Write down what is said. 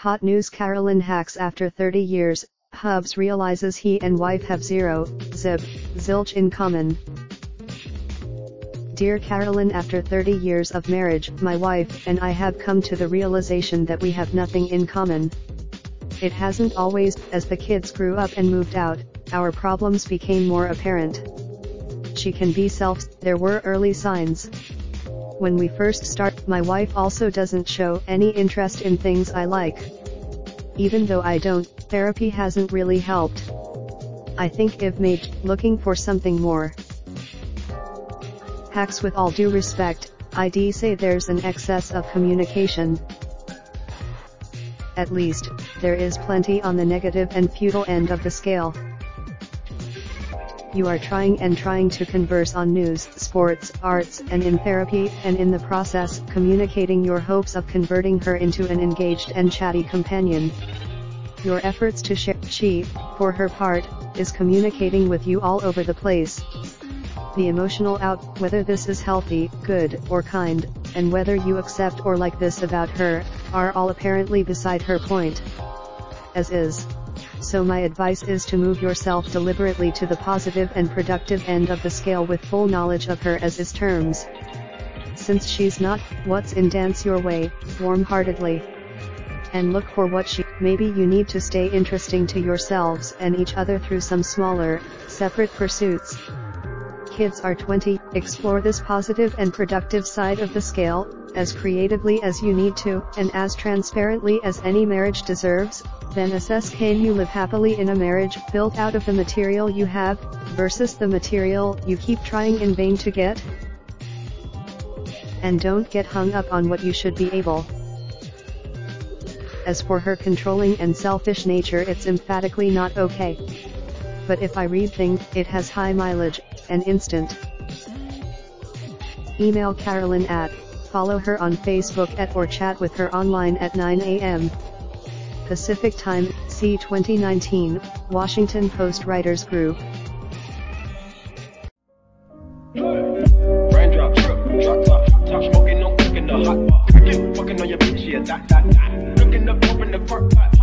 Hot news: Carolyn Hax after 30 years, Hubs realizes he and wife have zilch in common. Dear Carolyn, after 30 years of marriage, my wife and I have come to the realization that we have nothing in common. It hasn't always. As the kids grew up and moved out, our problems became more apparent. She can be there were early signs. When we first start, my wife also doesn't show any interest in things I like. Even though I don't, therapy hasn't really helped. I think I've made looking for something more. Hax, with all due respect, I'd say there's an excess of communication. At least, there is plenty on the negative and futile end of the scale. You are trying to converse on news, sports, arts, and in therapy, and in the process, communicating your hopes of converting her into an engaged and chatty companion. Your efforts to share. She, for her part, is communicating with you all over the place. The emotional whether this is healthy, good, or kind, and whether you accept or like this about her, are all apparently beside her point. As is. So my advice is to move yourself deliberately to the positive and productive end of the scale with full knowledge of her as is terms. Since she's not what's in, dance your way, warm-heartedly. And look for what she. Maybe you need to stay interesting to yourselves and each other through some smaller, separate pursuits. Kids are 20, explore this positive and productive side of the scale, as creatively as you need to, and as transparently as any marriage deserves. Then assess, can you live happily in a marriage built out of the material you have, versus the material you keep trying in vain to get? And don't get hung up on what you should be able. As for her controlling and selfish nature, it's emphatically not okay. But if I read things, it has high mileage, and instant. Email Carolyn at, follow her on Facebook at, or chat with her online at 9 a.m. Pacific Time, C. 2019, Washington Post Writers Group. Raindrops, drop top smoking, no cooking the hot pot. Fucking on your bitch, yeah, that. Looking up, open the park pot.